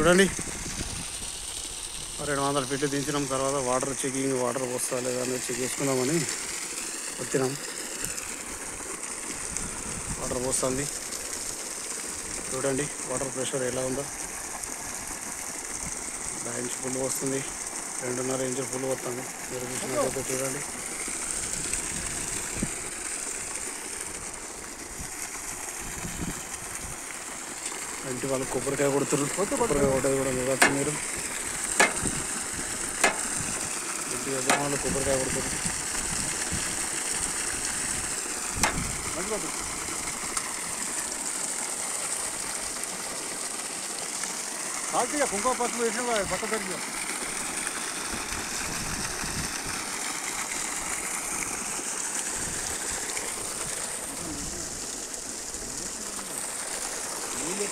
చూడండి 200 ఫీట్లు దించినాం. తర్వాత వాటర్ చెకింగ్, వాటర్ పోస్తా లేదా అనేది చెక్ చేసుకుందామని వచ్చినాం. వాటర్ పోస్తుంది. చూడండి వాటర్ ప్రెషర్ ఎలా ఉందో. 1 ఇంచ్ ఫుల్ వస్తుంది, 2.5 ఇంచులు ఫుల్ వస్తుంది. మీరు చూసినట్లయితే చూడండి. ఇంటి వాళ్ళు కొబ్బరికాయ కొడుతున్నారు. కొబ్బరికాయ కొట్టేది కూడా చూడవచ్చు మీరు. ఇంటి యజమానులు కొబ్బరికాయ కొడుతున్నారు. కాల్తీగా కుంకుమ పసుపు వేసిన పక్క పెరిగి నీళ్ళు